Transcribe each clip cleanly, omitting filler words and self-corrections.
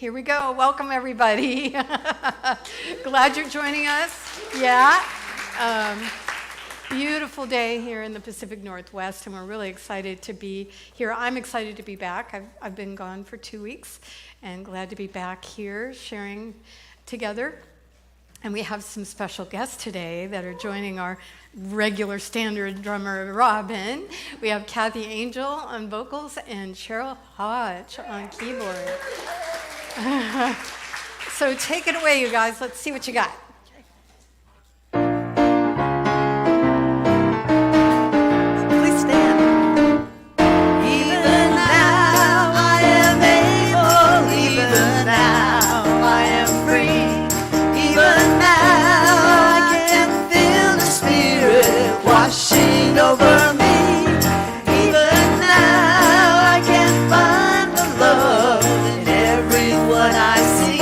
Here we go. Welcome, everybody. Glad you're joining us. Yeah. Beautiful day here in the Pacific Northwest, and we're really excited to be here. I'm excited to be back. I've been gone for 2 weeks, and glad to be back here sharing together. And we have some special guests today that are joining our regular standard drummer, Robin. We have Kathy Angel on vocals and Cheryl Hodge on keyboard. So take it away, you guys. Let's see what you got. Please stand. Even now I am able, even now I am free. Even now I can feel the Spirit washing over me. Even now I can find the love in everyone I see.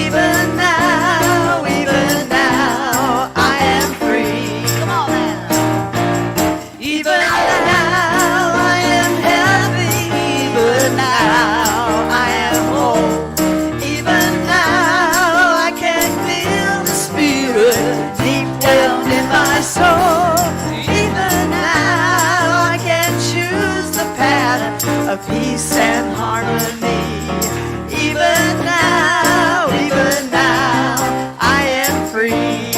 Even now I am free. Come on now. Even now I am happy. Even now I am whole. Even now I can feel the Spirit deep down in my soul. Even now I can choose the path of peace and harmony. Even now I am free.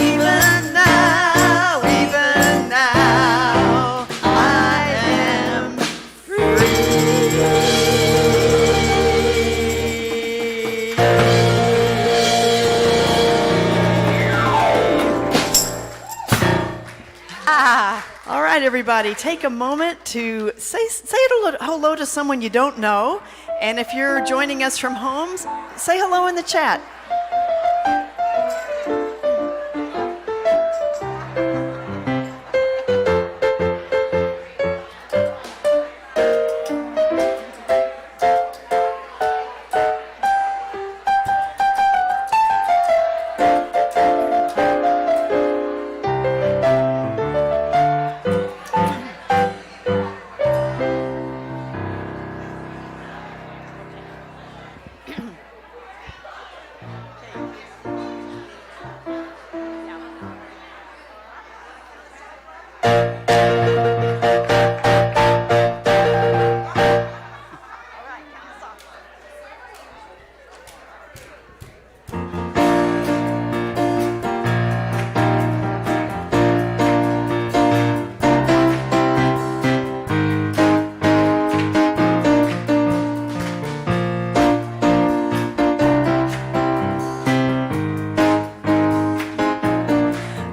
Even now I am free. All right, everybody, take a moment to say hello to someone you don't know. And if you're joining us from home, say hello in the chat.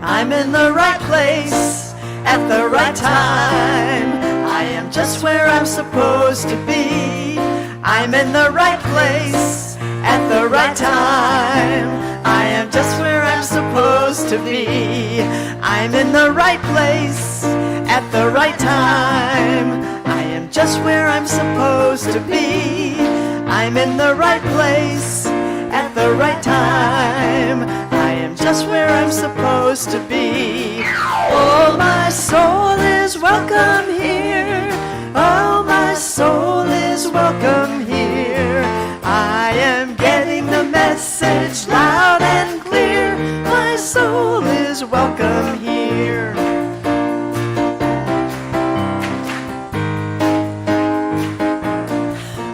I'm in the right place at the right time. I am just where I'm supposed to be. I'm in the right place at the right time. I am just where I'm supposed to be. I'm in the right place at the right time. I am just where I'm supposed to be. I'm in the right place at the right time. I am just where I'm supposed to be. Oh, my soul is welcome here. Oh, my soul is welcome here. I am getting the message loud and clear. My soul is welcome here.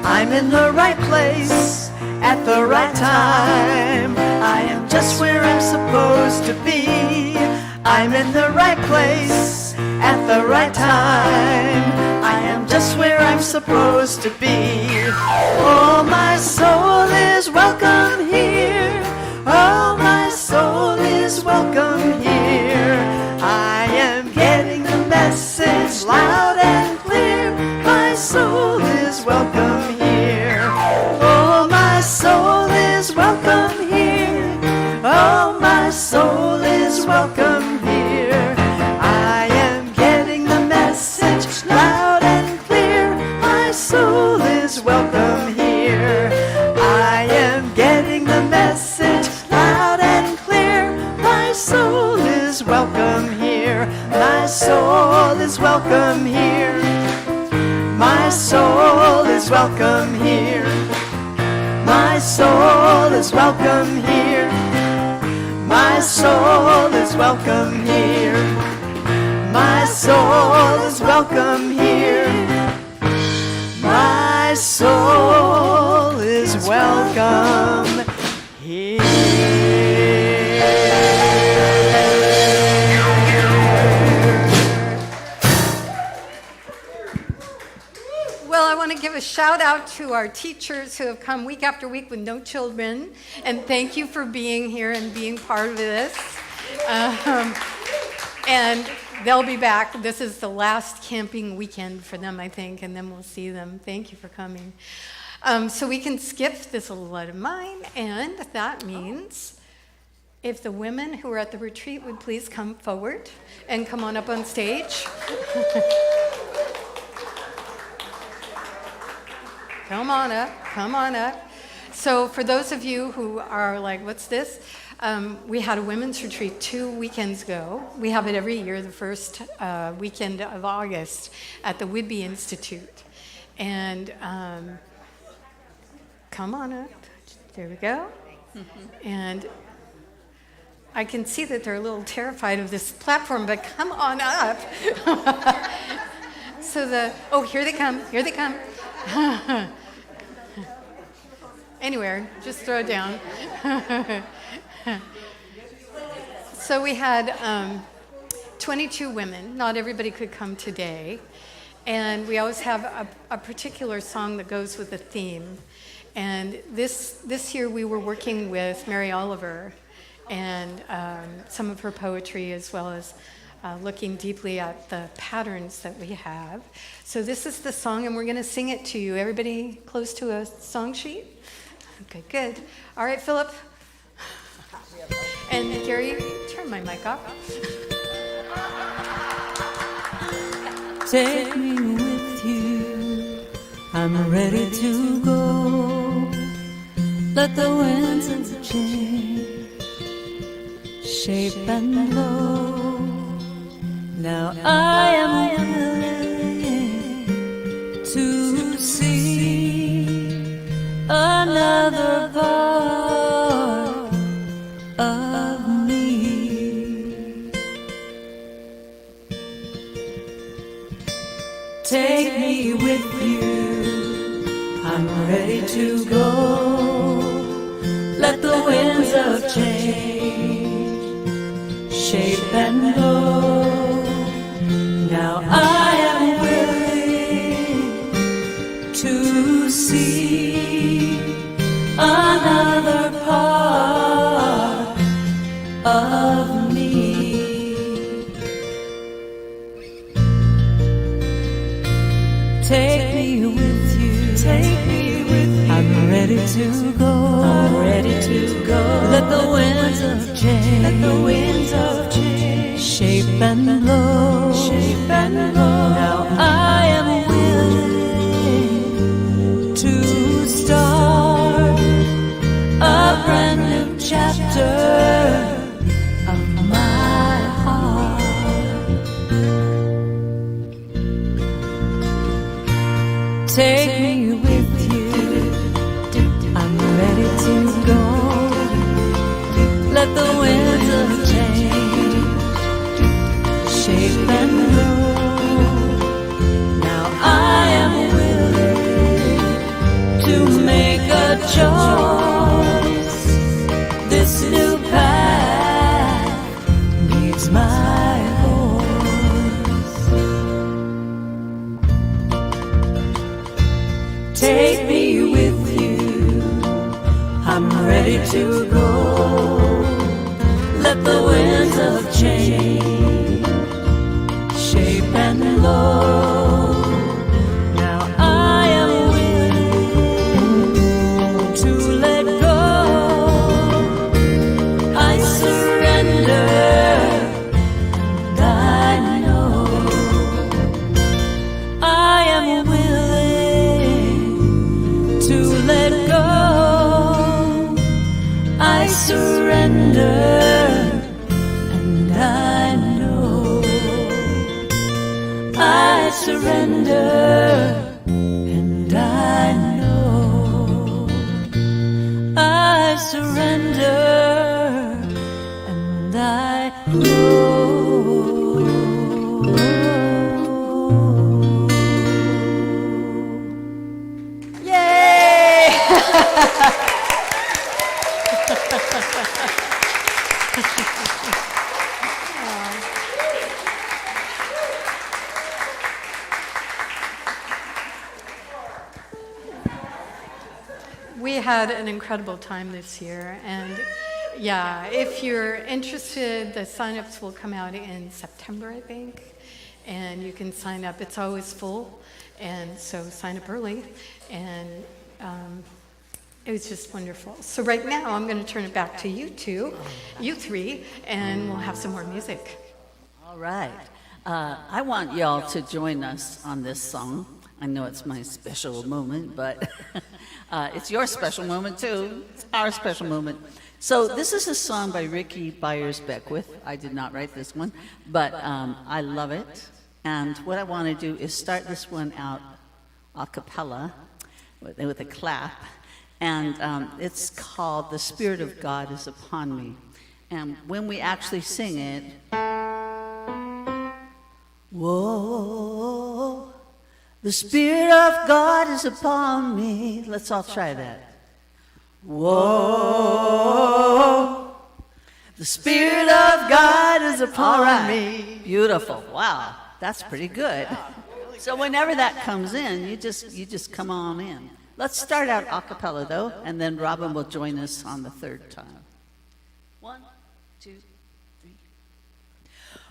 I'm in the right place at the right time. I am just where I'm supposed to be. I'm in the right place at the right time. I am just where I'm supposed to be. Oh, my soul is welcome here. Oh, my soul is welcome here. I am getting the message loud and clear. My soul is welcome here. Oh, my soul is welcome here. Oh, my soul is welcome here. I am getting the message loud and clear. My soul is welcome here. I am getting the message loud and clear. My soul is welcome here. My soul is welcome here. My My soul is welcome here. My soul is welcome here. My soul is welcome here. My soul is welcome here. My soul is welcome here. Well, I want to give a shout out to our teachers who have come week after week with no children, and thank you for being here and being part of this. And they'll be back. This is the last camping weekend for them, I think, and then we'll see them. Thank you for coming. So we can skip this little light of mine, and that means if the women who are at the retreat would please come forward and come on up on stage. Come on up, come on up. So for those of you who are like, what's this? We had a women's retreat 2 weekends ago. We have it every year, the first weekend of August at the Whidbey Institute. And come on up, there we go. And I can see that they're a little terrified of this platform, but come on up. Oh, here they come, here they come. Anywhere, just throw it down. So we had 22 women. Not everybody could come today. And we always have a particular song that goes with the theme. And this year we were working with Mary Oliver and some of her poetry, as well as looking deeply at the patterns that we have. So this is the song, and we're going to sing it to you. Everybody close to a song sheet? Okay, good. All right, Philip. And Gary, turn my mic off. Take me with you, I'm ready to go. Let the winds of change shape and blow. Now I am willing to see another part of me. Take me with you, I'm ready to go. Let the winds of change shape and blow. Now I am willing to see another part of me. Take me with you, take me with you. I'm ready to go, I'm ready to go. Let the winds of change, let the winds of change shape and blow, shape and blow. Now I am willing to start a brand new chapter of my heart. Take me with you, I'm ready to go. Let the winds of change shape and blow. Now I am willing to make a choice. This new path needs my voice. Take me with you, I'm ready to go. Let the winds of change shape and blow. Now I am willing to let go. I surrender, and I know I am willing to let go. I surrender. I surrender, and I know I surrender, and I Yay! We had an incredible time this year, and yeah, if you're interested, the sign-ups will come out in September, I think, and you can sign up. It's always full, and so sign up early, and it was just wonderful. So right now, I'm going to turn it back to you two, you three, and we'll have some more music. All right. I want y'all to join us on this song. I know it's my special moment, but it's your special moment too. It's our special moment. So this is a song by Ricky Byers-Beckwith. I did not write this one, but I love it. And what I want to do is start this one out a cappella with a clap. And it's called "The Spirit of God is Upon Me." And when we actually sing it, whoa, the Spirit of God is upon me. Let's all try that. Whoa, the Spirit of God is upon me. Beautiful. Wow, that's pretty good. So whenever that comes in, you just come on in. Let's start out a cappella though, and then Robin will join us on the third time. 1, 2, 3.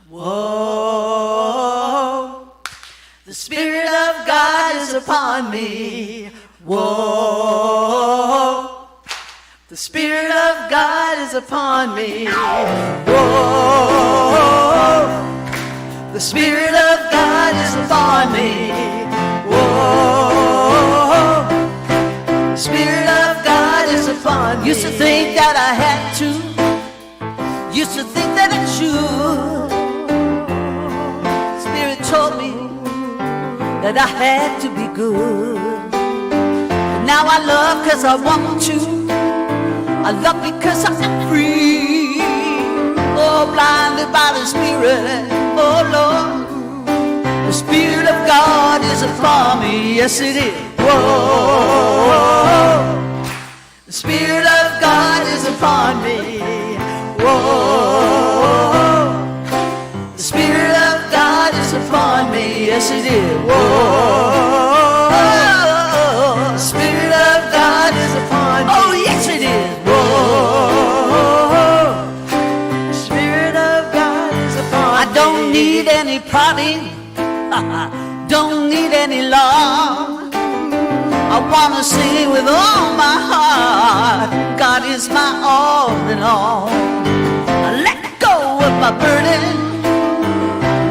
Whoa, the Spirit of God is upon me. Whoa, the Spirit of God is upon me. Whoa, the Spirit of God is upon me. Whoa, the Spirit of God is upon me. Used to think that I had to. Used to think that I should. Spirit told me that I had to be good. But now I love because I want to. I love because I'm free. Oh, blinded by the Spirit. Oh, Lord. The Spirit of God is upon me. Yes, it is. Whoa. The Spirit of God is upon me. Whoa. The Spirit of God is upon me. Yes, it is. Whoa. The Spirit of God is upon me. Oh, yes, it is. Whoa. The Spirit of God is upon me. I don't need any party. Don't need any law. I want to sing with all my heart. God is my all in all. I let go of my burden.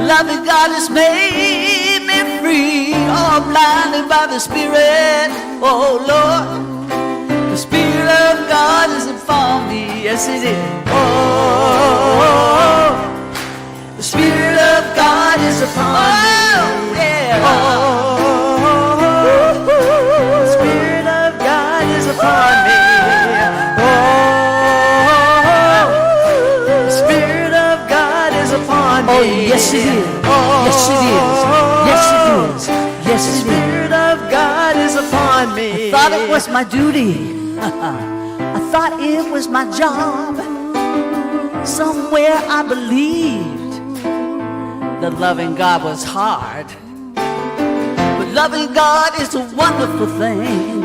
Loving God has made me free. Oh, blinded by the Spirit. Oh, Lord. The Spirit of God is upon me. Yes, it is. Oh, the Spirit of God is upon me. Oh, yeah. Oh, the Spirit of God is upon me. Oh, the Spirit of God is upon me. Oh, yes, it is. Yes, it is. Yes, it is. Yes, the Spirit of God is upon me. I thought it was my duty. I thought it was my job. Somewhere I believed that loving God was hard. But loving God is a wonderful thing.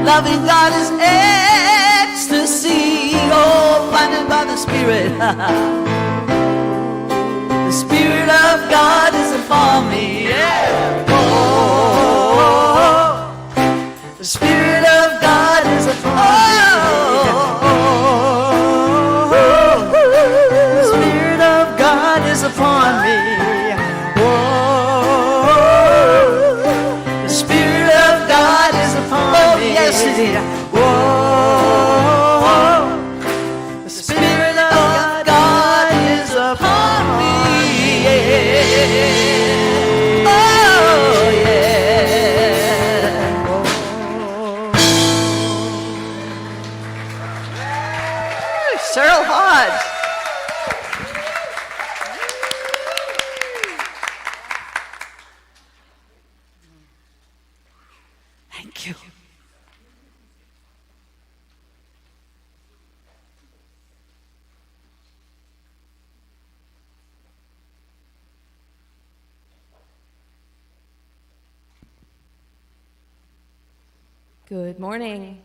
Loving God is ecstasy. Oh, blinded by the Spirit. The Spirit of God is upon me. Yeah. Oh, the Spirit of God is upon me. The Spirit of God is upon me. The Spirit of God is upon me. Yes, it is. The Spirit of God is upon me. Oh, yeah. Good morning.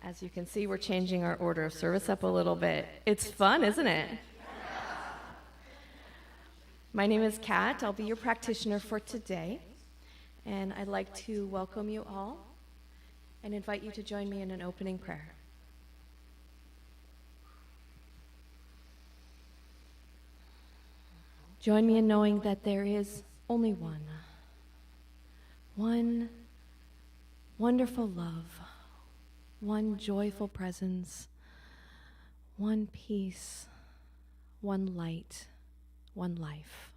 As you can see, we're changing our order of service up a little bit. It's fun, isn't it? My name is Kat. I'll be your practitioner for today. And I'd like to welcome you all and invite you to join me in an opening prayer. Join me in knowing that there is only one wonderful love, one joyful presence, one peace, one light, one life.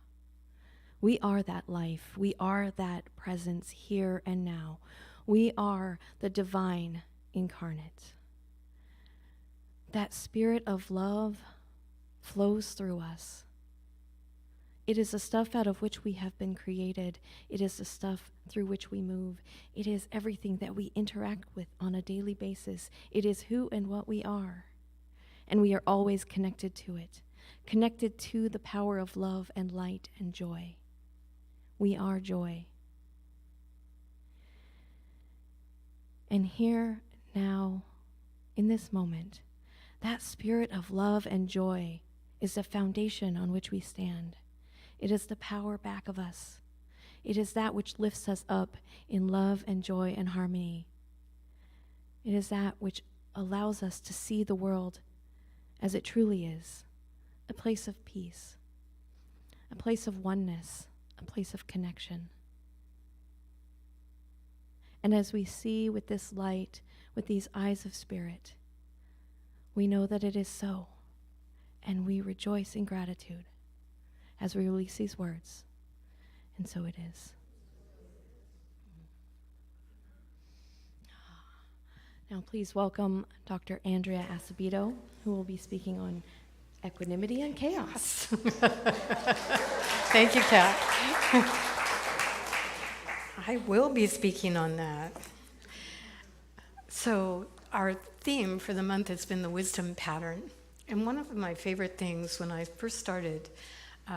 We are that life. We are that presence here and now. We are the divine incarnate. That spirit of love flows through us. It is the stuff out of which we have been created. It is the stuff through which we move. It is everything that we interact with on a daily basis. It is who and what we are. And we are always connected to it, connected to the power of love and light and joy. We are joy. And here, now, in this moment, that spirit of love and joy is the foundation on which we stand. It is the power back of us. It is that which lifts us up in love and joy and harmony. It is that which allows us to see the world as it truly is, a place of peace, a place of oneness, a place of connection. And as we see with this light, with these eyes of spirit, we know that it is so, and we rejoice in gratitude as we release these words, and so it is. Now please welcome Dr. Andrea Asebedo, who will be speaking on equanimity and chaos. Thank you, Kat. I will be speaking on that. So our theme for the month has been the wisdom pattern. And one of my favorite things when I first started,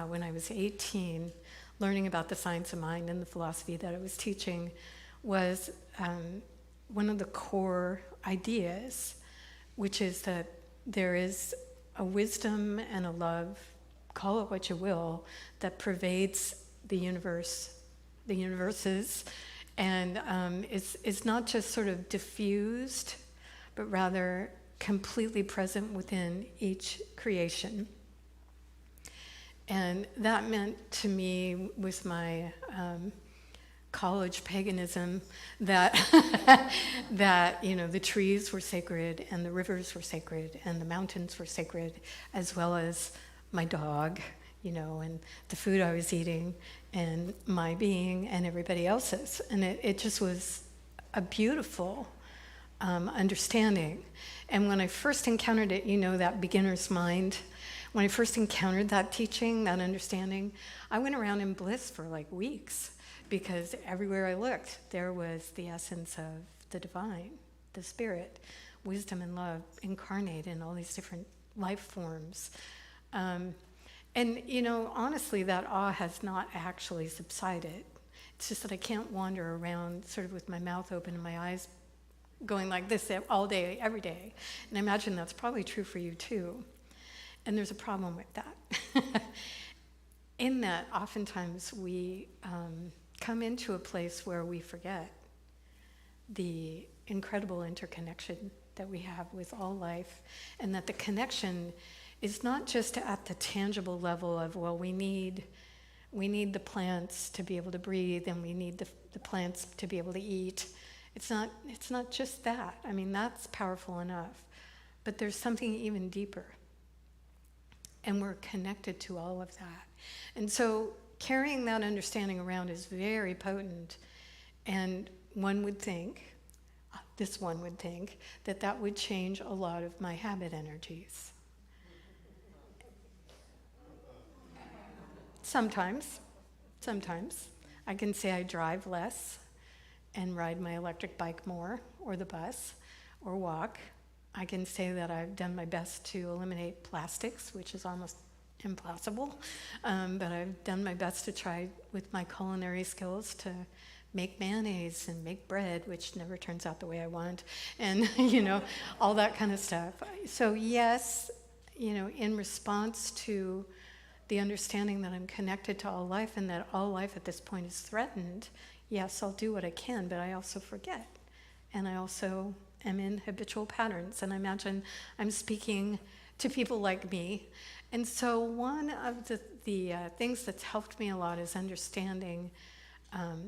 when I was 18, learning about the science of mind and the philosophy that I was teaching, was one of the core ideas, which is that there is a wisdom and a love, call it what you will, that pervades the universe, the universes, and it's not just sort of diffused, but rather completely present within each creation. And that meant to me, with my college paganism, that that the trees were sacred, and the rivers were sacred, and the mountains were sacred, as well as my dog, and the food I was eating, and my being, and everybody else's. And it just was a beautiful understanding. And when I first encountered it, that beginner's mind, when I first encountered that teaching, that understanding, I went around in bliss for like weeks, because everywhere I looked, there was the essence of the divine, the spirit, wisdom and love incarnate in all these different life forms. And honestly, that awe has not actually subsided. It's just that I can't wander around sort of with my mouth open and my eyes going like this all day, every day. And I imagine that's probably true for you too. And there's a problem with that. In that, oftentimes we come into a place where we forget the incredible interconnection that we have with all life, and that the connection is not just at the tangible level of, well, we need the plants to be able to breathe, and we need the plants to be able to eat. It's not just that. I mean, that's powerful enough. But there's something even deeper. And we're connected to all of that. And so carrying that understanding around is very potent. And one would think, that would change a lot of my habit energies. Sometimes. I can say I drive less and ride my electric bike more, or the bus, or walk. I can say that I've done my best to eliminate plastics, which is almost impossible, but I've done my best to try with my culinary skills to make mayonnaise and make bread, which never turns out the way I want, and all that kind of stuff. So yes, in response to the understanding that I'm connected to all life and that all life at this point is threatened, yes, I'll do what I can, but I also forget. And I also am in habitual patterns. And I imagine I'm speaking to people like me. And so one of the things that's helped me a lot is understanding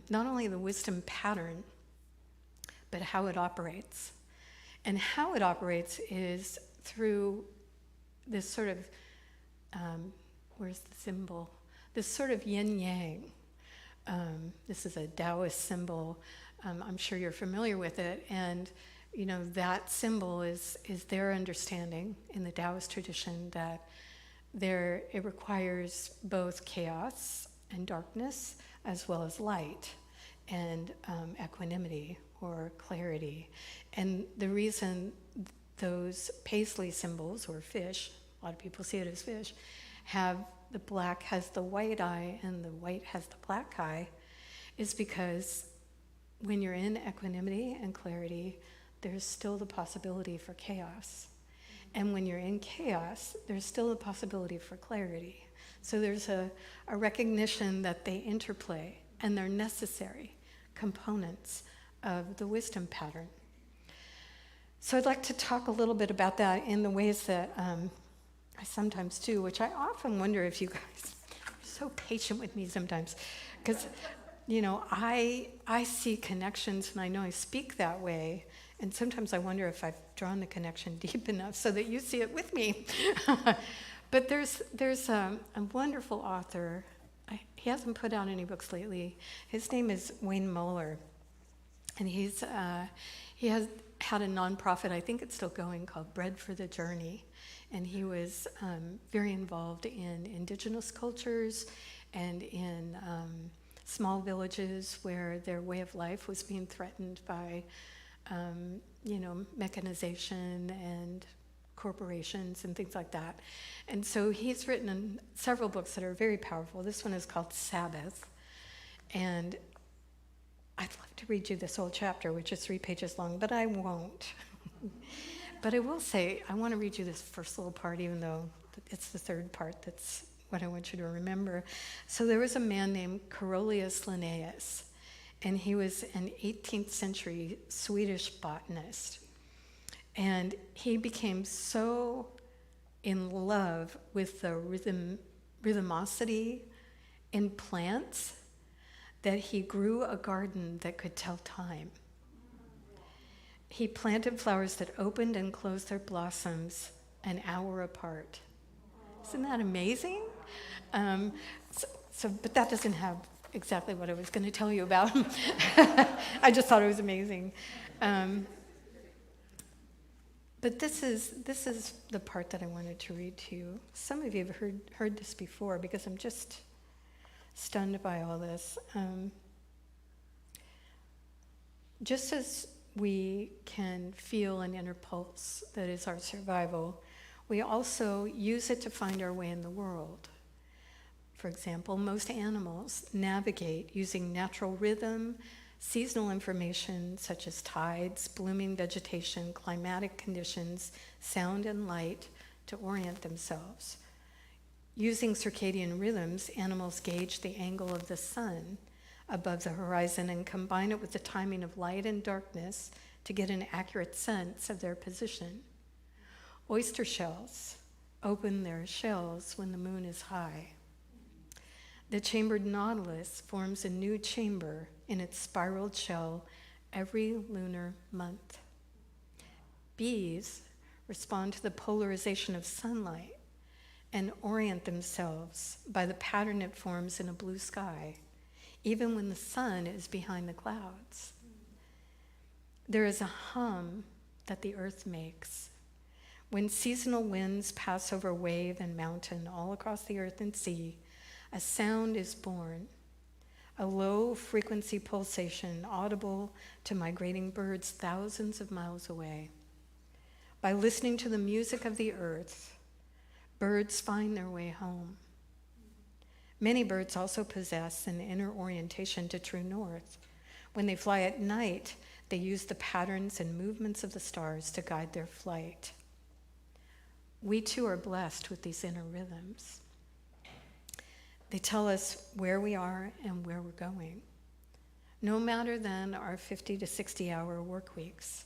not only the wisdom pattern, but how it operates. And how it operates is through this sort of, where's the symbol? This sort of yin-yang. This is a Taoist symbol. I'm sure you're familiar with it. And, that symbol is their understanding in the Taoist tradition that it requires both chaos and darkness as well as light and equanimity or clarity. And the reason those paisley symbols, or fish, a lot of people see it as fish, the black has the white eye and the white has the black eye, is because when you're in equanimity and clarity, there's still the possibility for chaos. And when you're in chaos, there's still a possibility for clarity. So there's a recognition that they interplay and they're necessary components of the wisdom pattern. So I'd like to talk a little bit about that in the ways that I sometimes do, which I often wonder if you guys are so patient with me sometimes. Because, I see connections and I know I speak that way. And sometimes I wonder if I've drawn the connection deep enough so that you see it with me. But there's a wonderful author. He hasn't put out any books lately. His name is Wayne Muller. And he has had a nonprofit, I think it's still going, called Bread for the Journey. And he was very involved in indigenous cultures and in small villages where their way of life was being threatened by mechanization and corporations and things like that. And so he's written several books that are very powerful. This one is called Sabbath. And I'd love to read you this whole chapter, which is 3 pages long, but I won't. But I will say, I want to read you this first little part, even though it's the third part that's what I want you to remember. So there was a man named Carolus Linnaeus, and he was an 18th century Swedish botanist. And he became so in love with the rhythmosity in plants that he grew a garden that could tell time. He planted flowers that opened and closed their blossoms an hour apart. Isn't that amazing? But that doesn't have exactly what I was going to tell you about. I just thought it was amazing. But this is the part that I wanted to read to you. Some of you have heard this before because I'm just stunned by all this. Just as we can feel an inner pulse that is our survival, we also use it to find our way in the world. For example, most animals navigate using natural rhythm, seasonal information such as tides, blooming vegetation, climatic conditions, sound and light to orient themselves. Using circadian rhythms, animals gauge the angle of the sun above the horizon and combine it with the timing of light and darkness to get an accurate sense of their position. Oyster shells open their shells when the moon is high. The chambered nautilus forms a new chamber in its spiraled shell every lunar month. Bees respond to the polarization of sunlight and orient themselves by the pattern it forms in a blue sky, even when the sun is behind the clouds. There is a hum that the earth makes. When seasonal winds pass over wave and mountain all across the earth and sea, a sound is born, a low frequency pulsation audible to migrating birds thousands of miles away. By listening to the music of the earth, birds find their way home. Many birds also possess an inner orientation to true north, When they fly at night, they use the patterns and movements of the stars to guide their flight. We too are blessed with these inner rhythms. They tell us where we are and where we're going. No matter then our 50 to 60 hour work weeks,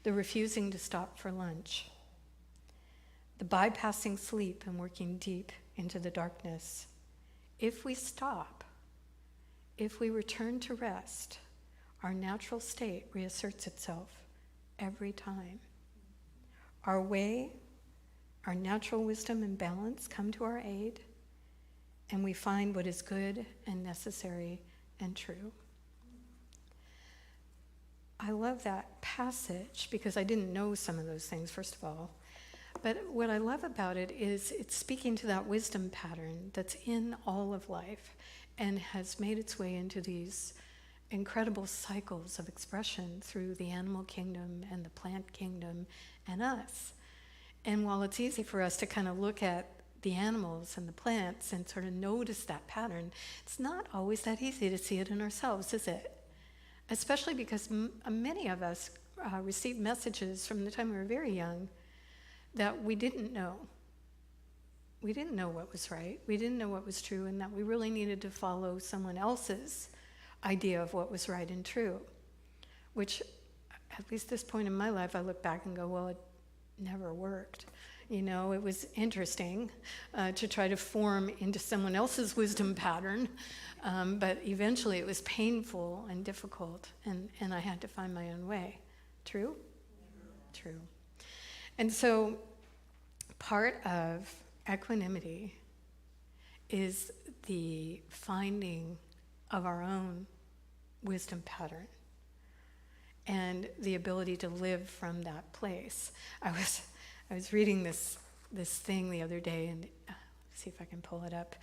the refusing to stop for lunch, the bypassing sleep and working deep into the darkness. If we stop, if we return to rest, our natural state reasserts itself every time. Our way, our natural wisdom and balance come to our aid, and we find what is good and necessary and true. I love that passage because I didn't know some of those things, first of all. But what I love about it is it's speaking to that wisdom pattern that's in all of life and has made its way into these incredible cycles of expression through the animal kingdom and the plant kingdom and us. And while it's easy for us to kind of look at the animals and the plants and sort of notice that pattern, it's not always that easy to see it in ourselves, is it? Especially because many of us received messages from the time we were very young that we didn't know. We didn't know what was right. We didn't know what was true, and that we really needed to follow someone else's idea of what was right and true, which at least this point in my life, I look back and go, well, it never worked. You know, it was interesting to try to form into someone else's wisdom pattern, but eventually it was painful and difficult, and I had to find my own way. True? True. And so part of equanimity is the finding of our own wisdom pattern and the ability to live from that place. I was reading this thing the other day, and let's see if I can pull it up.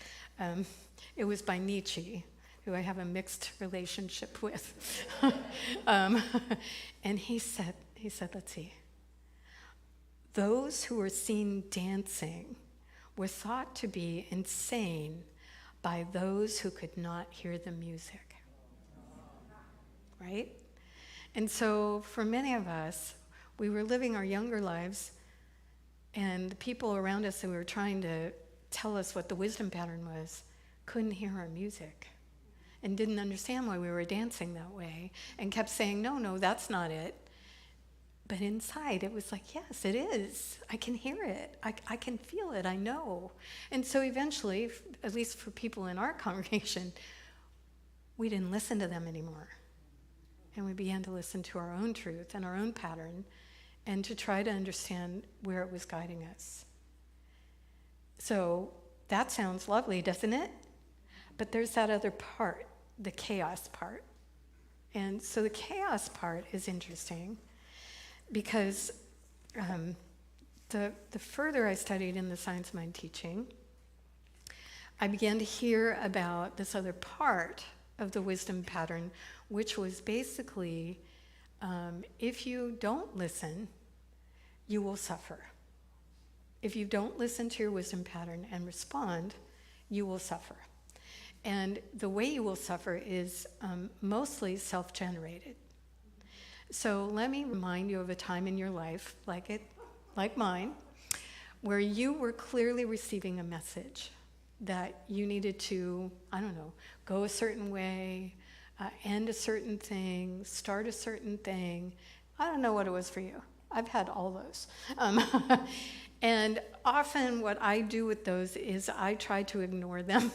It was by Nietzsche, who I have a mixed relationship with. And he said, let's see, those who were seen dancing were thought to be insane by those who could not hear the music. Right? And so for many of us, we were living our younger lives, and the people around us who were trying to tell us what the wisdom pattern was couldn't hear our music and didn't understand why we were dancing that way and kept saying, no, that's not it. But inside, it was like, yes, it is. I can hear it. I can feel it. I know. And so eventually, at least for people in our congregation, we didn't listen to them anymore. And we began to listen to our own truth and our own pattern and to try to understand where it was guiding us. So that sounds lovely, doesn't it? But there's that other part, the chaos part. And so the chaos part is interesting because the further I studied in the science mind teaching, I began to hear about this other part of the wisdom pattern, which was basically, if you don't listen, you will suffer. If you don't listen to your wisdom pattern and respond, you will suffer. And the way you will suffer is mostly self-generated. So let me remind you of a time in your life, like mine, where you were clearly receiving a message that you needed to, go a certain way, end a certain thing, start a certain thing. I don't know what it was for you. I've had all those. And often what I do with those is I try to ignore them,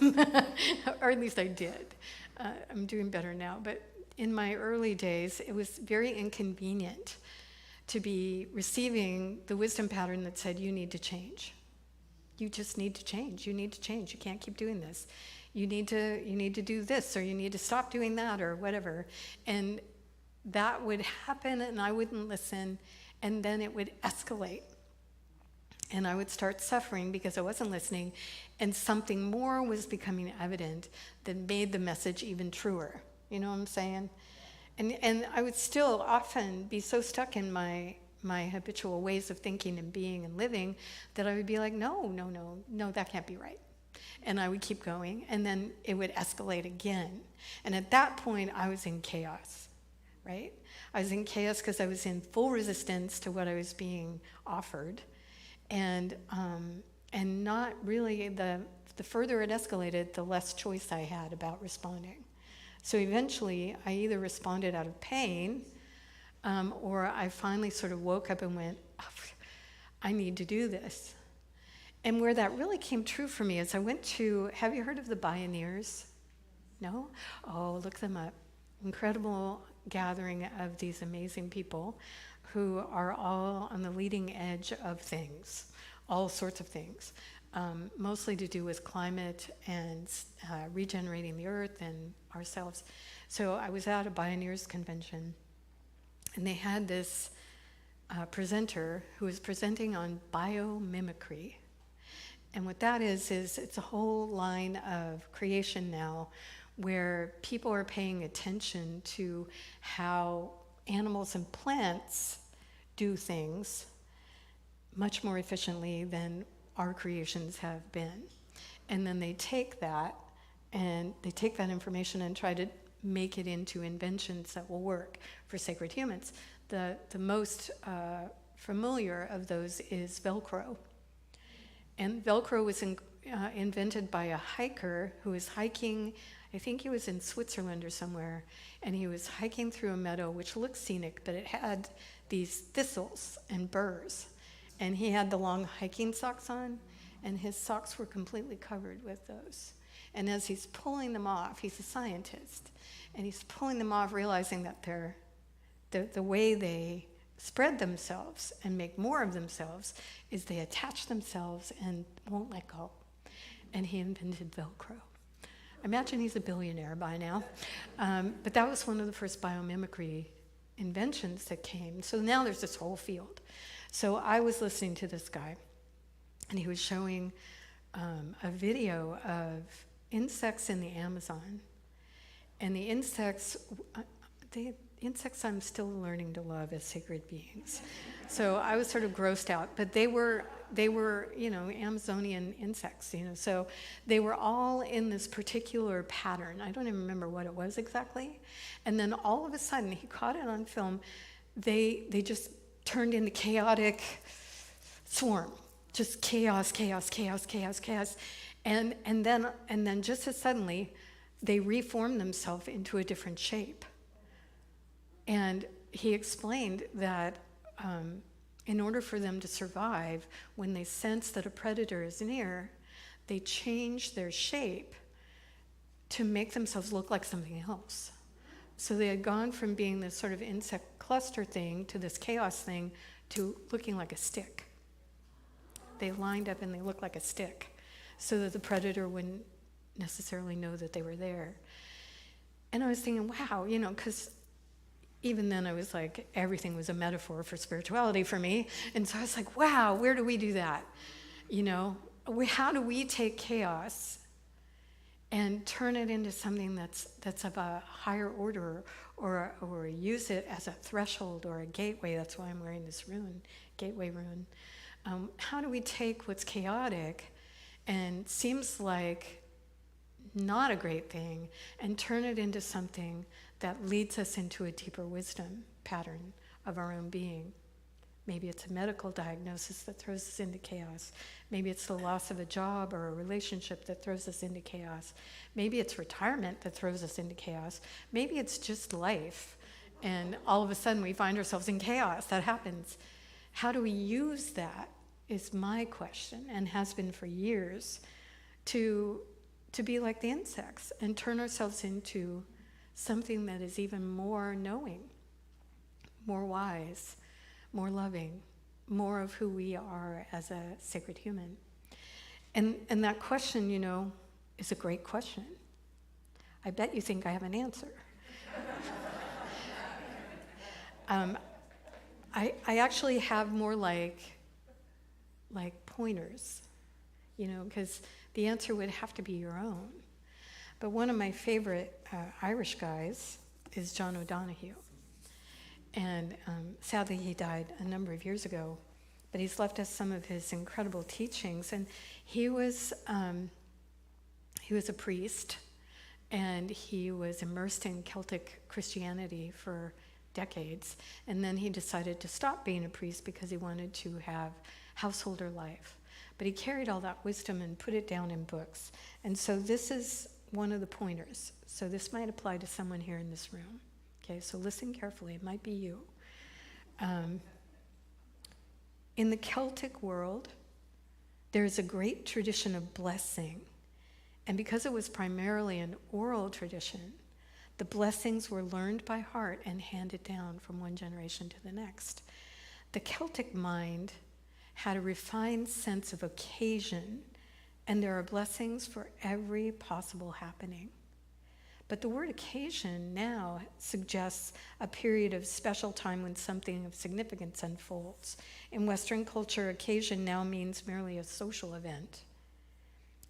or at least I did. I'm doing better now, but in my early days, it was very inconvenient to be receiving the wisdom pattern that said, you need to change. You just need to change. You need to change. You can't keep doing this. You need to do this, or you need to stop doing that, or whatever. And that would happen, and I wouldn't listen, and then it would escalate. And I would start suffering because I wasn't listening, and something more was becoming evident that made the message even truer. You know what I'm saying? And I would still often be so stuck in my habitual ways of thinking and being and living that I would be like, no, that can't be right. And I would keep going, and then it would escalate again. And at that point, I was in chaos, right? I was in chaos because I was in full resistance to what I was being offered. And not really, the further it escalated, the less choice I had about responding. So eventually, I either responded out of pain, or I finally sort of woke up and went, oh, I need to do this. And where that really came true for me is I went to, have you heard of the Pioneers? No? Oh, look them up. Incredible gathering of these amazing people who are all on the leading edge of things, all sorts of things, mostly to do with climate and regenerating the earth and ourselves. So I was at a Pioneers convention, and they had this presenter who was presenting on biomimicry. And what that is it's a whole line of creation now where people are paying attention to how animals and plants do things much more efficiently than our creations have been. And then they take that information and try to make it into inventions that will work for sacred humans. The most familiar of those is Velcro. And Velcro was invented by a hiker who was hiking, I think he was in Switzerland or somewhere, and he was hiking through a meadow which looked scenic, but it had these thistles and burrs. And he had the long hiking socks on, and his socks were completely covered with those. And as he's pulling them off, he's a scientist, and he's pulling them off, realizing that the way they spread themselves and make more of themselves is they attach themselves and won't let go. And he invented Velcro. Imagine he's a billionaire by now. But that was one of the first biomimicry inventions that came. So now there's this whole field. So I was listening to this guy, and he was showing a video of insects in the Amazon. And the insects I'm still learning to love as sacred beings. So I was sort of grossed out, but they were, Amazonian insects, so they were all in this particular pattern. I don't even remember what it was exactly. And then all of a sudden, he caught it on film, they just turned into chaotic swarm, just chaos. And then just as suddenly, they reformed themselves into a different shape. And he explained that in order for them to survive, when they sense that a predator is near, they change their shape to make themselves look like something else. So they had gone from being this sort of insect cluster thing to this chaos thing to looking like a stick. They lined up and they looked like a stick so that the predator wouldn't necessarily know that they were there. And I was thinking, wow, because even then I was like, everything was a metaphor for spirituality for me. And so I was like, wow, where do we do that? How do we take chaos and turn it into something that's of a higher order, or use it as a threshold or a gateway? That's why I'm wearing this rune, gateway rune. How do we take what's chaotic and seems like not a great thing and turn it into something that leads us into a deeper wisdom pattern of our own being? Maybe it's a medical diagnosis that throws us into chaos. Maybe it's the loss of a job or a relationship that throws us into chaos. Maybe it's retirement that throws us into chaos. Maybe it's just life, and all of a sudden we find ourselves in chaos. That happens. How do we use that is my question, and has been for years, to be like the insects and turn ourselves into something that is even more knowing, more wise, more loving, more of who we are as a sacred human. And that question, is a great question. I bet you think I have an answer. I actually have more like pointers, because the answer would have to be your own. But one of my favorite Irish guys is John O'Donohue. And sadly, he died a number of years ago. But he's left us some of his incredible teachings. And he was He was a priest, and he was immersed in Celtic Christianity for decades, and then he decided to stop being a priest because he wanted to have householder life. But he carried all that wisdom and put it down in books. And so this is one of the pointers. So this might apply to someone here in this room. Okay, so listen carefully. It might be you. In the Celtic world, there is a great tradition of blessing. And because it was primarily an oral tradition, the blessings were learned by heart and handed down from one generation to the next. The Celtic mind had a refined sense of occasion, and there are blessings for every possible happening. But the word occasion now suggests a period of special time when something of significance unfolds. In Western culture, occasion now means merely a social event.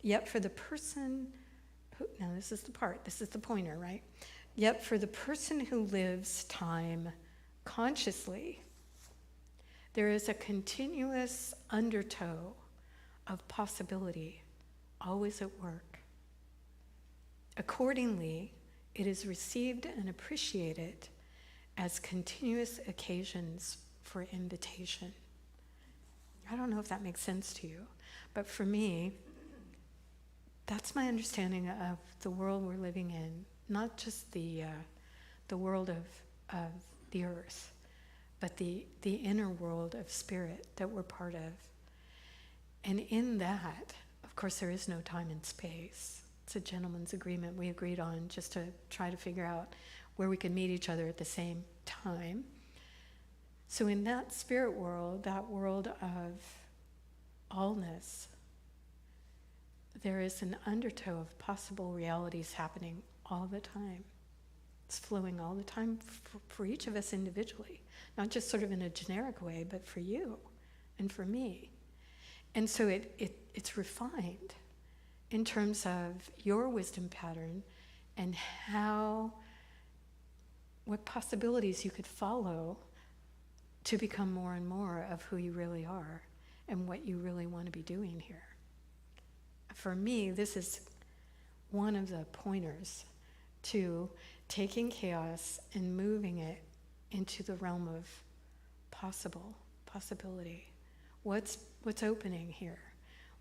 Yet for the person who, now this is the pointer, right? Yet for the person who lives time consciously, there is a continuous undertow of possibility always at work. Accordingly, it is received and appreciated as continuous occasions for invitation. I don't know if that makes sense to you, but for me, that's my understanding of the world we're living in. Not just the world of the earth, but the inner world of spirit that we're part of. And in that, of course, there is no time and space. It's a gentleman's agreement we agreed on just to try to figure out where we could meet each other at the same time. So in that spirit world, that world of allness, there is an undertow of possible realities happening all the time. It's flowing all the time for each of us individually, not just sort of in a generic way, but for you and for me. And so it's refined in terms of your wisdom pattern and what possibilities you could follow to become more and more of who you really are and what you really want to be doing here. For me, this is one of the pointers to taking chaos and moving it into the realm of possibility. What's opening here?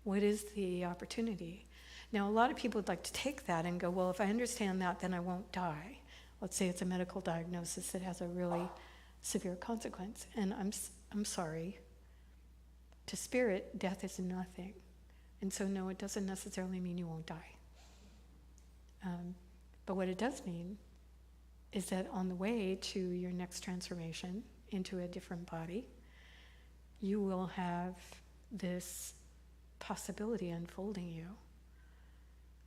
What is the opportunity? Now, a lot of people would like to take that and go, well, if I understand that, then I won't die. Let's say it's a medical diagnosis that has a really severe consequence. And I'm sorry. To spirit, death is nothing. And so, no, it doesn't necessarily mean you won't die. But what it does mean is that on the way to your next transformation into a different body, you will have this possibility unfolding you.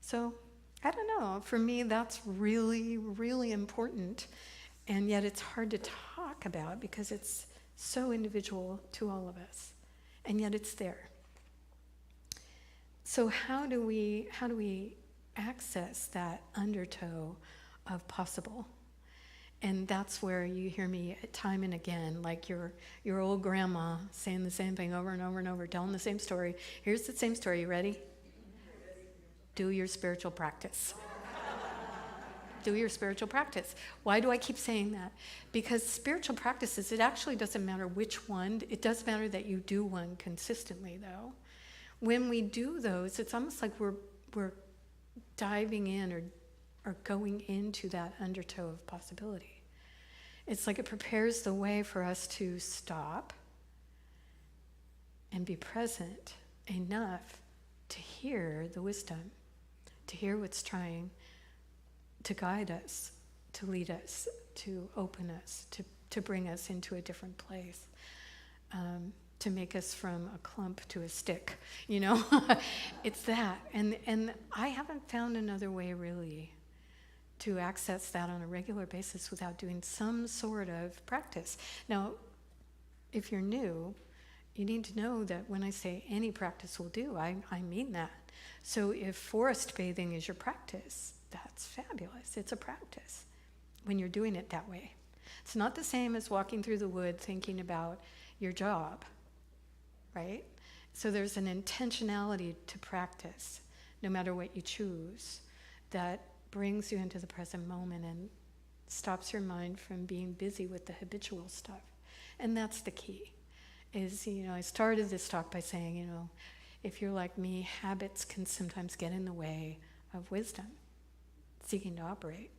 So, I don't know. For me, that's really, really important. And yet it's hard to talk about because it's so individual to all of us. And yet it's there. So how do we access that undertow of possible? And that's where you hear me time and again, like your old grandma saying the same thing over and over and over, telling the same story. Here's the same story. You ready? Do your spiritual practice. Do your spiritual practice. Why do I keep saying that? Because spiritual practices, it actually doesn't matter which one. It does matter that you do one consistently, though. When we do those, it's almost like we're diving in or going into that undertow of possibility. It's like it prepares the way for us to stop and be present enough to hear the wisdom, to hear what's trying to guide us, to lead us, to open us, to bring us into a different place, to make us from a clump to a stick, It's that. And I haven't found another way really to access that on a regular basis without doing some sort of practice. Now, if you're new, you need to know that when I say any practice will do, I mean that. So if forest bathing is your practice, that's fabulous. It's a practice when you're doing it that way. It's not the same as walking through the wood thinking about your job, right? So there's an intentionality to practice. no matter what you choose, that brings you into the present moment and stops your mind from being busy with the habitual stuff. And that's the key. Is, I started this talk by saying, if you're like me, habits can sometimes get in the way of wisdom, seeking to operate.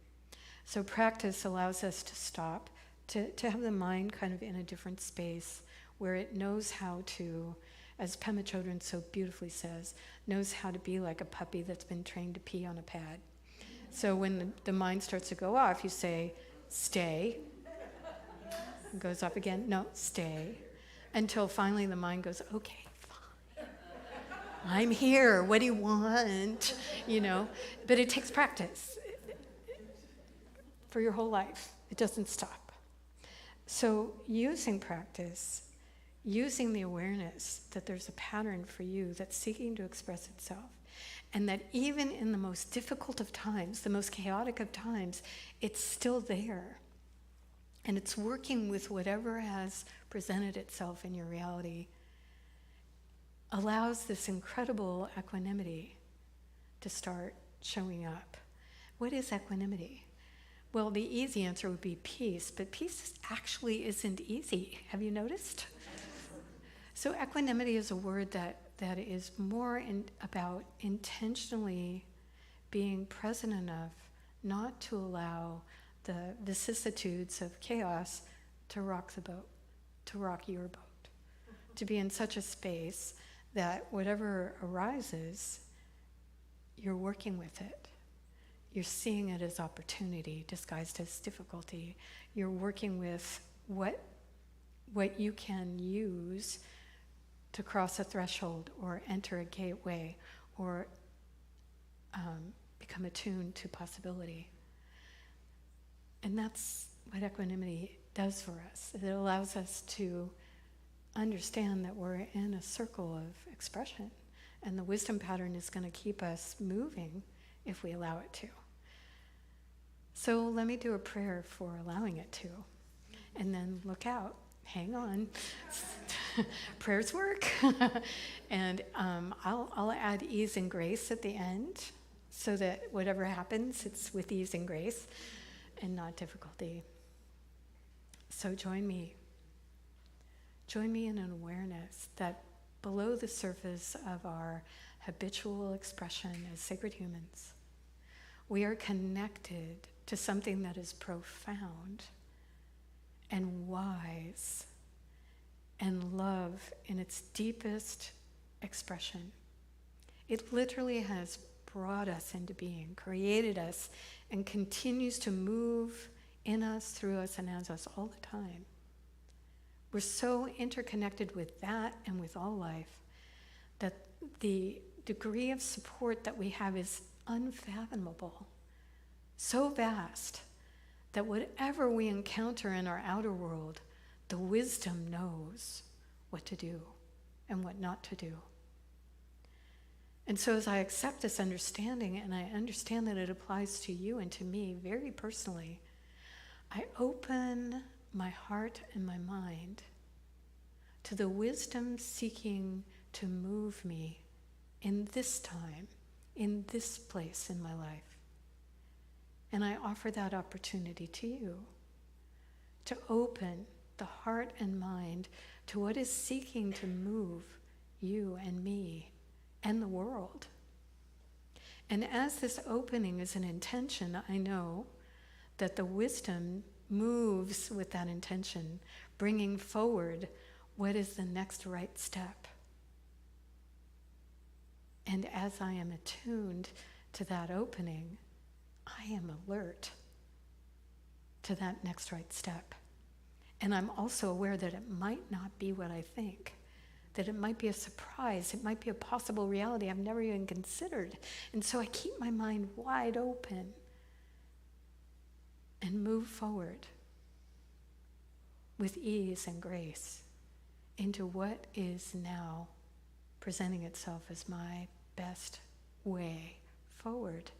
So practice allows us to stop, to have the mind kind of in a different space where it knows how to, as Pema Chodron so beautifully says, knows how to be like a puppy that's been trained to pee on a pad. So when the mind starts to go off, you say, stay. It goes up again, no, stay. Until finally the mind goes, okay, fine. I'm here, what do you want? But it takes practice for your whole life. It doesn't stop. So using practice, using the awareness that there's a pattern for you that's seeking to express itself, and that even in the most difficult of times, the most chaotic of times, it's still there. And it's working with whatever has presented itself in your reality, allows this incredible equanimity to start showing up. What is equanimity? Well, the easy answer would be peace, but peace actually isn't easy. Have you noticed? So equanimity is a word that is more about intentionally being present enough not to allow the vicissitudes of chaos to rock the boat, to rock your boat, to be in such a space that whatever arises, you're working with it. You're seeing it as opportunity disguised as difficulty. You're working with what you can use to cross a threshold or enter a gateway or become attuned to possibility. And that's what equanimity does for us. It allows us to understand that we're in a circle of expression, and the wisdom pattern is going to keep us moving if we allow it to. So let me do a prayer for allowing it to, and then look out. Hang on. Prayers work. And I'll add ease and grace at the end so that whatever happens, it's with ease and grace and not difficulty. So join me. Join me in an awareness that below the surface of our habitual expression as sacred humans, we are connected to something that is profound and wise and love in its deepest expression. It literally has brought us into being, created us, and continues to move in us, through us, and as us all the time. We're so interconnected with that and with all life that the degree of support that we have is unfathomable, so vast that whatever we encounter in our outer world, the wisdom knows what to do and what not to do. And so as I accept this understanding, and I understand that it applies to you and to me very personally, I open my heart and my mind to the wisdom seeking to move me in this time, in this place in my life. And I offer that opportunity to you, to open the heart and mind to what is seeking to move you and me and the world. And as this opening is an intention, I know that the wisdom moves with that intention, bringing forward what is the next right step. And as I am attuned to that opening, I am alert to that next right step. And I'm also aware that it might not be what I think, that it might be a surprise, it might be a possible reality I've never even considered. And so I keep my mind wide open and move forward with ease and grace into what is now presenting itself as my best way forward.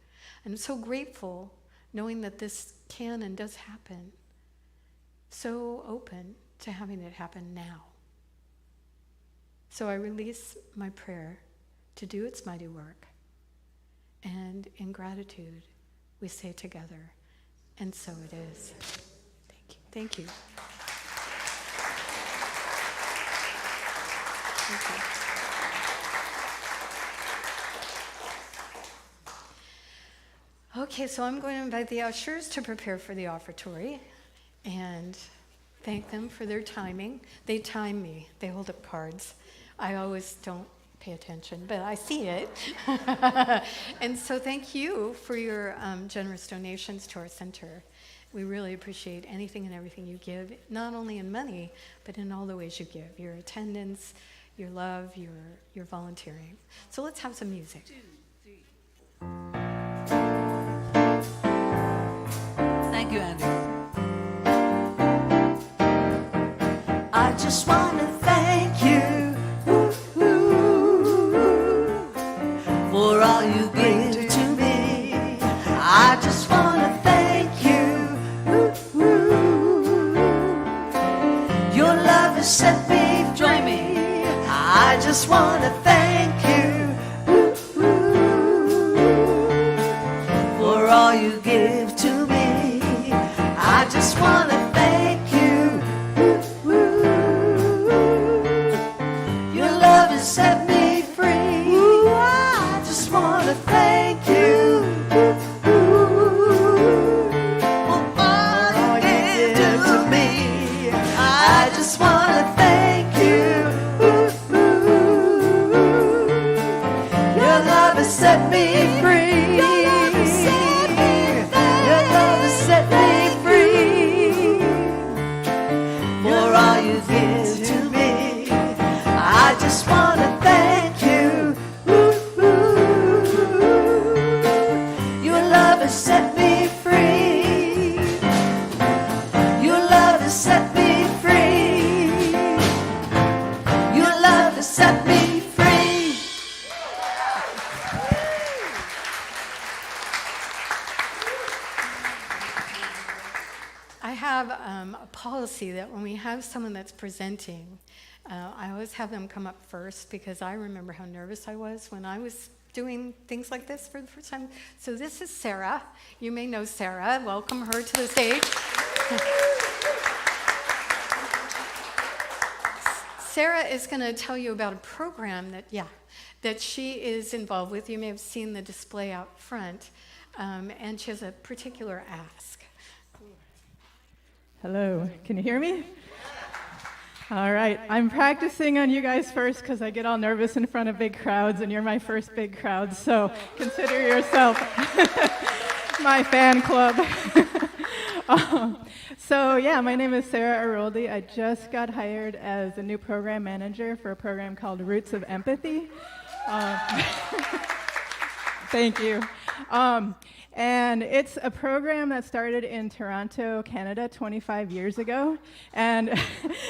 I'm so grateful knowing that this can and does happen. So open to having it happen now. So I release my prayer to do its mighty work And in gratitude, we say together, and so it is. Thank you. Thank you. Thank you. Okay, so I'm going to invite the ushers to prepare for the offertory and thank them for their timing. They time me. They hold up cards. I always don't pay attention, but I see it. And so thank you for your generous donations to our center. We really appreciate anything and everything you give, not only in money, but in all the ways you give, your attendance, your love, your volunteering. So let's have some music. 2, 3. Thank you, Andrea. I just want to thank you For all you give to me. I just want to thank you. Your love has set me Join me. free. I just want to thank you For all you give to me. I just want to thank you. Your love has set me free. I just want to thank you for all you give to me. I just want to thank you. Your love has set me free. Your love has set me free. For all you give to me, I just want to thank you. Your love has set me free. Your love has set me free. Your love has set me free. I have a policy that when we have someone that's presenting, I always have them come up first because I remember how nervous I was when I was doing things like this for the first time. So this is Sarah. You may know Sarah. Welcome her to the stage. Sarah is going to tell you about a program that she is involved with. You may have seen the display out front, and she has a particular ask. Hello, can you hear me? All right, I'm practicing on you guys first because I get all nervous in front of big crowds, and you're my first big crowd, so consider yourself my fan club. My name is Sarah Aroldi. I just got hired as a new program manager for a program called Roots of Empathy. Thank you. And it's a program that started in Toronto, Canada, 25 years ago, and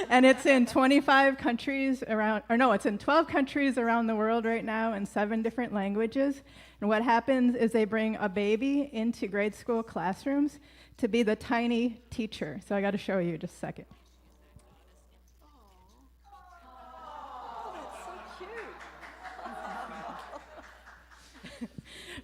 it's in 25 countries it's in 12 countries around the world right now in 7 different languages. And what happens is they bring a baby into grade school classrooms to be the tiny teacher. So I got to show you just a second.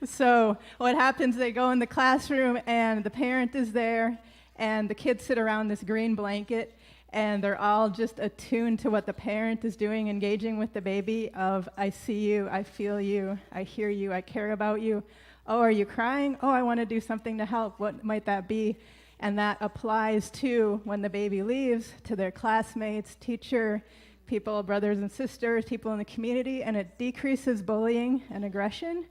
So what happens, they go in the classroom and the parent is there and the kids sit around this green blanket and they're all just attuned to what the parent is doing, engaging with the baby of, I see you, I feel you, I hear you, I care about you. Oh, are you crying? Oh, I want to do something to help. What might that be? And that applies to when the baby leaves to their classmates, teacher, people, brothers and sisters, people in the community, and it decreases bullying and aggression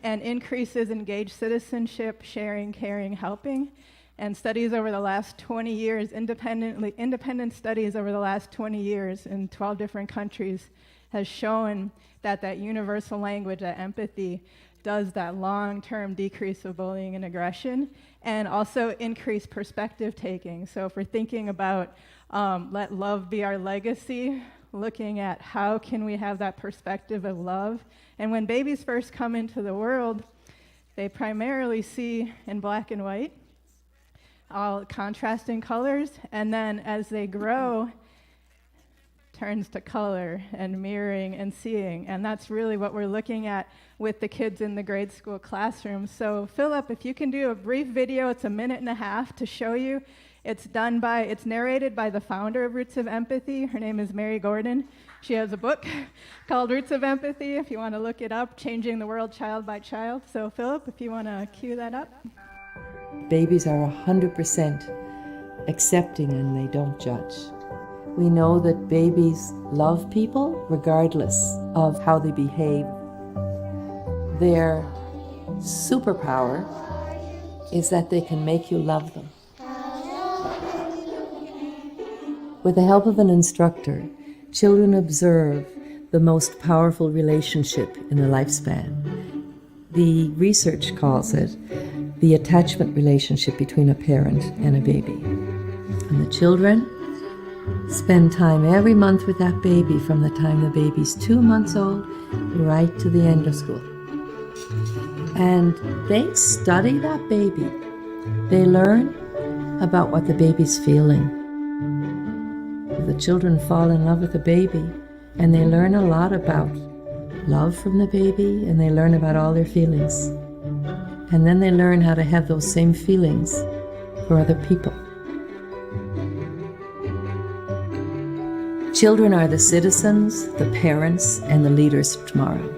and increases engaged citizenship, sharing, caring, helping. And studies over the last 20 years, independent studies over the last 20 years in 12 different countries has shown that universal language, that empathy, does that long-term decrease of bullying and aggression and also increase perspective taking. So if we're thinking about let love be our legacy, looking at how can we have that perspective of love. And when babies first come into the world, they primarily see in black and white, all contrasting colors, and then as they grow, turns to color and mirroring and seeing. And that's really what we're looking at with the kids in the grade school classroom. So Philip, if you can do a brief video, it's 1.5 minutes to show you. It's narrated by the founder of Roots of Empathy. Her name is Mary Gordon. She has a book called Roots of Empathy, if you want to look it up, Changing the World Child by Child. So Philip, if you want to cue that up. Babies are 100% accepting and they don't judge. We know that babies love people regardless of how they behave. Their superpower is that they can make you love them. With the help of an instructor, children observe the most powerful relationship in the lifespan. The research calls it the attachment relationship between a parent and a baby. And the children spend time every month with that baby from the time the baby's 2 months old right to the end of school. And they study that baby. They learn about what the baby's feeling. The children fall in love with the baby, and they learn a lot about love from the baby, and they learn about all their feelings. And then they learn how to have those same feelings for other people. Children are the citizens, the parents, and the leaders of tomorrow.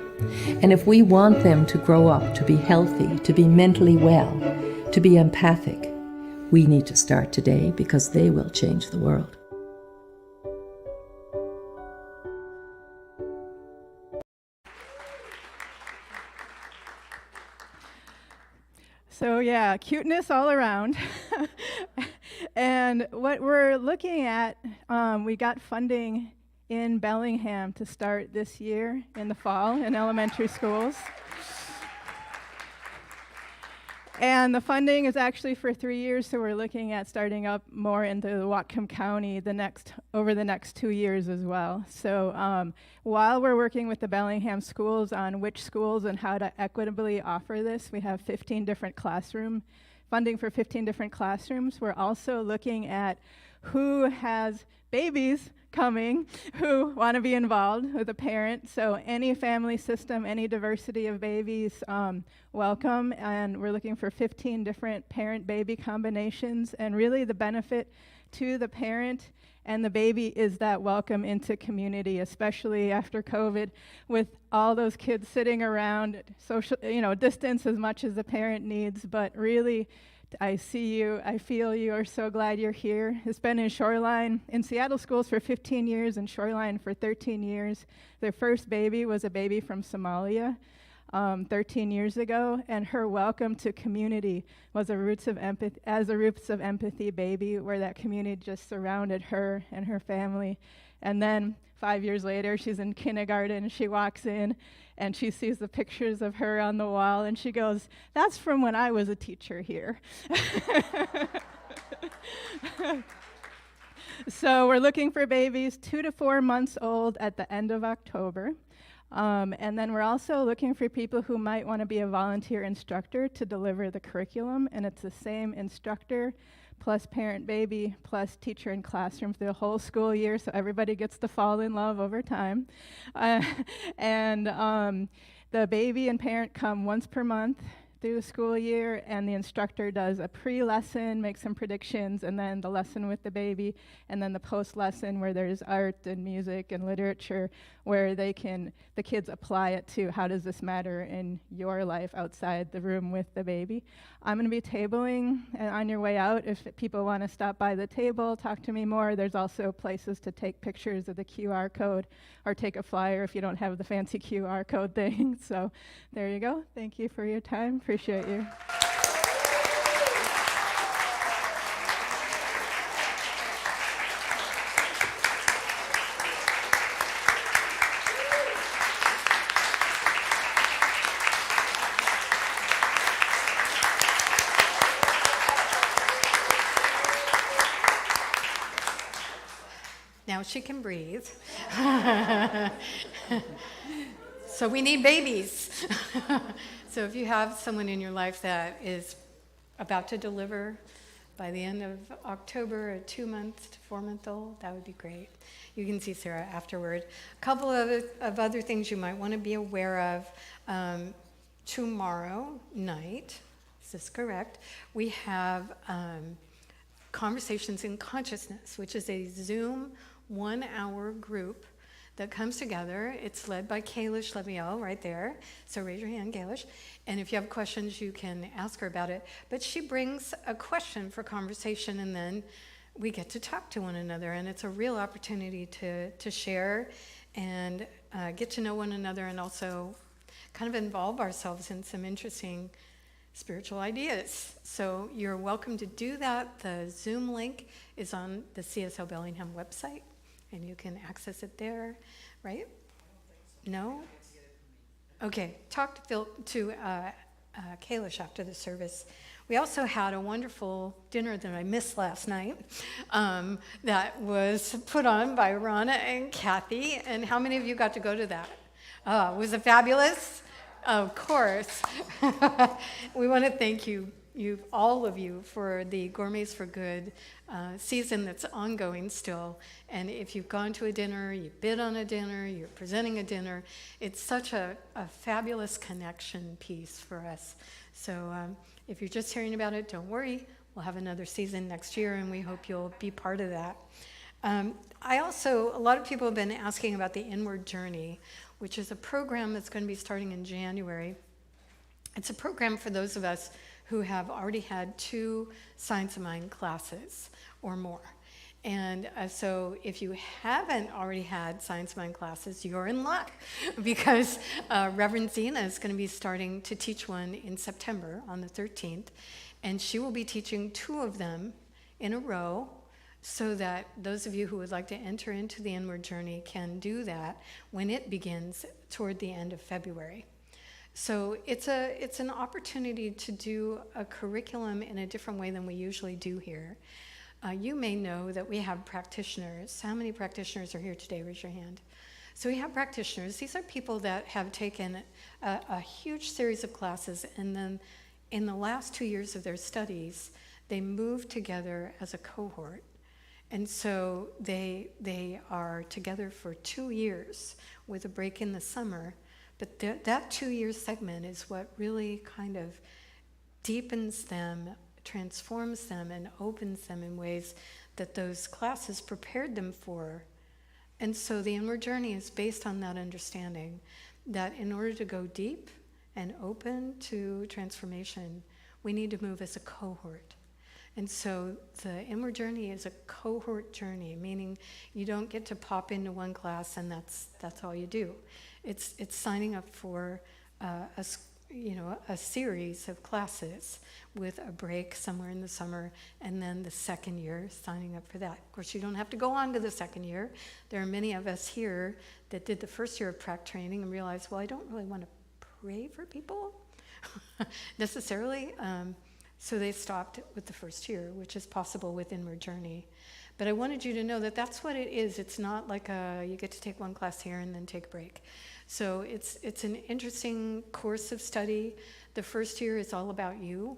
And if we want them to grow up, to be healthy, to be mentally well, to be empathic, we need to start today, because they will change the world. So yeah, cuteness all around. And what we're looking at, we got funding in Bellingham to start this year in the fall in elementary schools. And the funding is actually for 3 years, so we're looking at starting up more into Whatcom County over the next 2 years as well. So while we're working with the Bellingham schools on which schools and how to equitably offer this, we have 15 different funding for 15 different classrooms. We're also looking at who has babies coming who want to be involved with a parent. So any family system, any diversity of babies, welcome. And we're looking for 15 different parent-baby combinations. And really the benefit to the parent and the baby is that welcome into community, especially after COVID, with all those kids sitting around, social, distance as much as the parent needs, but really I see you, I feel you, are so glad you're here. It's been in Seattle schools for 15 years and Shoreline for 13 years. Their first baby was a baby from Somalia 13 years ago, and her welcome to community was a Roots of Empathy baby, where that community just surrounded her and her family. And then 5 years later, she's in kindergarten, she walks in, and she sees the pictures of her on the wall, and she goes, "That's from when I was a teacher here." So we're looking for babies 2 to 4 months old at the end of October. And then we're also looking for people who might want to be a volunteer instructor to deliver the curriculum, and it's the same instructor plus parent-baby plus teacher in classroom for the whole school year, so everybody gets to fall in love over time. And the baby and parent come once per month through the school year, and the instructor does a pre-lesson, makes some predictions, and then the lesson with the baby, and then the post-lesson where there's art and music and literature where the kids apply it to how does this matter in your life outside the room with the baby. I'm going to be tabling, and on your way out, if people want to stop by the table, talk to me more, there's also places to take pictures of the QR code or take a flyer if you don't have the fancy QR code thing. So there you go. Thank you for your time. Appreciate you. Now she can breathe. So we need babies. So if you have someone in your life that is about to deliver by the end of October, a 2-month to 4-month-old. That would be great. You can see Sarah afterward. A couple of other things you might want to be aware of. Tomorrow night, is this correct? We have Conversations in Consciousness, which is a Zoom 1-hour group that comes together. It's led by Kalish Leviel right there. So raise your hand, Kalish. And if you have questions, you can ask her about it. But she brings a question for conversation, and then we get to talk to one another. And it's a real opportunity to share and get to know one another, and also kind of involve ourselves in some interesting spiritual ideas. So you're welcome to do that. The Zoom link is on the CSL Bellingham website, and you can access it there, right? No? Okay, talk to Kalish after the service. We also had a wonderful dinner that I missed last night that was put on by Rana and Kathy. And how many of you got to go to that? Was it fabulous? Of course. We want to thank you, all of you, for the Gourmets for Good season that's ongoing still. And if you've gone to a dinner, you bid on a dinner, you're presenting a dinner, it's such a fabulous connection piece for us. So if you're just hearing about it, don't worry. We'll have another season next year, and we hope you'll be part of that. A lot of people have been asking about the Inward Journey, which is a program that's going to be starting in January. It's a program for those of us who have already had 2 Science of Mind classes or more. And so if you haven't already had Science of Mind classes, you're in luck, because Reverend Zena is going to be starting to teach one in September on the 13th, and she will be teaching 2 of them in a row, so that those of you who would like to enter into the Inward Journey can do that when it begins toward the end of February. So it's an opportunity to do a curriculum in a different way than we usually do here. You may know that we have practitioners. How many practitioners are here today? Raise your hand. So we have practitioners. These are people that have taken a huge series of classes, and then in the last 2 years of their studies, they moved together as a cohort. And so they are together for 2 years with a break in the summer. But that 2-year segment is what really kind of deepens them, transforms them, and opens them in ways that those classes prepared them for. And so the Inward Journey is based on that understanding, that in order to go deep and open to transformation, we need to move as a cohort. And so the Inward Journey is a cohort journey, meaning you don't get to pop into one class and that's all you do. It's signing up for a series of classes with a break somewhere in the summer, and then the second year signing up for that. Of course, you don't have to go on to the second year. There are many of us here that did the first year of prac training and realized, well, I don't really want to pray for people necessarily. So they stopped with the first year, which is possible with Inward Journey. But I wanted you to know that that's what it is. It's not like you get to take one class here and then take a break. So it's an interesting course of study. The first year is all about you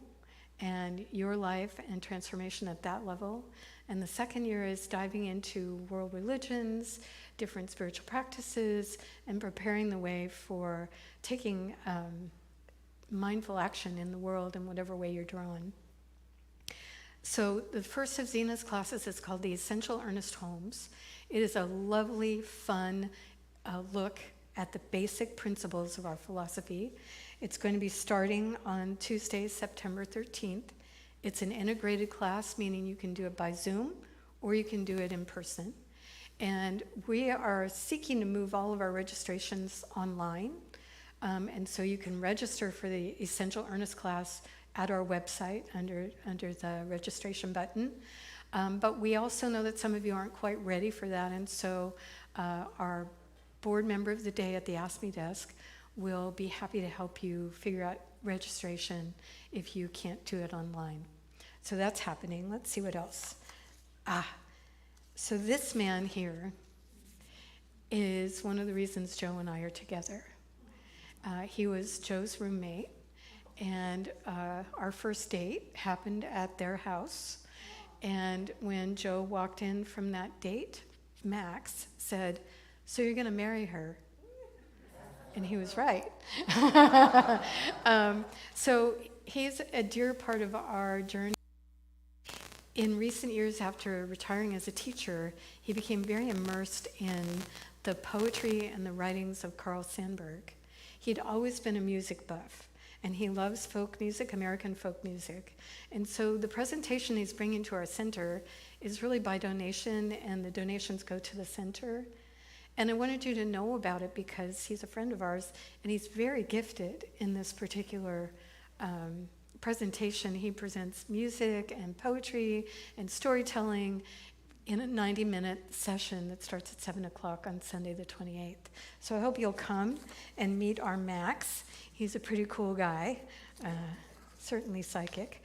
and your life and transformation at that level. And the second year is diving into world religions, different spiritual practices, and preparing the way for taking mindful action in the world in whatever way you're drawn. So the first of Zena's classes is called the Essential Earnest Homes. It is a lovely, fun look at the basic principles of our philosophy. It's going to be starting on Tuesday, September 13th. It's an integrated class, meaning you can do it by Zoom or you can do it in person. And we are seeking to move all of our registrations online. And so you can register for the Essential Earnest class at our website under the registration button. But we also know that some of you aren't quite ready for that, and so our board member of the day at the Ask Me desk will be happy to help you figure out registration if you can't do it online. So that's happening. Let's see what else. So this man here is one of the reasons Joe and I are together. He was Joe's roommate, and our first date happened at their house And when Joe walked in from that date, Max said, "So you're going to marry her?" And he was right. So he's a dear part of our journey. In recent years, after retiring as a teacher, he became very immersed in the poetry and the writings of Carl Sandburg. He'd always been a music buff, and he loves folk music, American folk music. And so the presentation he's bringing to our center is really by donation, and the donations go to the center. And I wanted you to know about it because he's a friend of ours, and he's very gifted in this particular presentation. He presents music and poetry and storytelling in a 90-minute session that starts at 7 o'clock on Sunday the 28th. So I hope you'll come and meet our Max. He's a pretty cool guy, certainly psychic.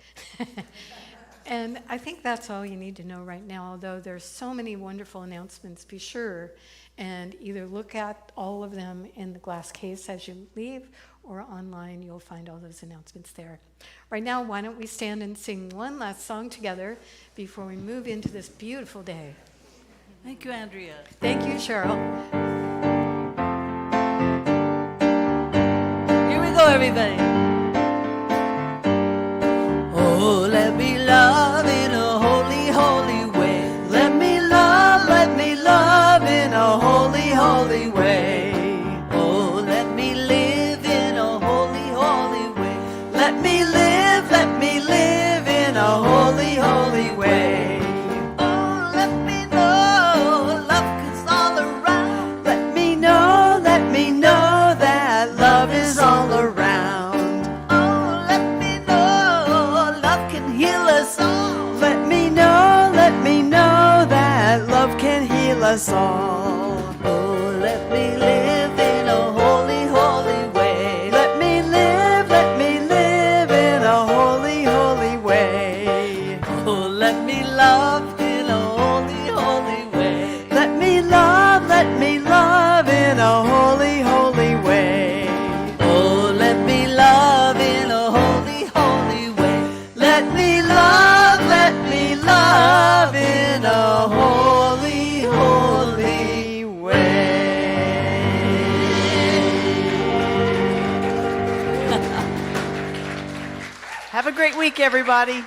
And I think that's all you need to know right now, although there's so many wonderful announcements. Be sure and either look at all of them in the glass case as you leave, or online, you'll find all those announcements there. Right now, why don't we stand and sing one last song together before we move into this beautiful day. Thank you, Andrea. Thank you, Cheryl. Here we go, everybody. Oh, let me love in a holy, holy way. Let me love in a holy, holy way. Oh, let me live in a holy, holy way. Let me live in a holy, holy way. Oh, let me know love is all around. Let me know that love is all around. Oh, let me know love can heal us all. Let me know that love can heal us all. Oh, let me live in a holy, holy way. Let me live in a holy, holy way. Oh, let me love in a holy, holy way. Let me love in a holy, holy way. Oh, let me love in a holy, holy way. Let me love in a holy, holy way. Have a great week, everybody.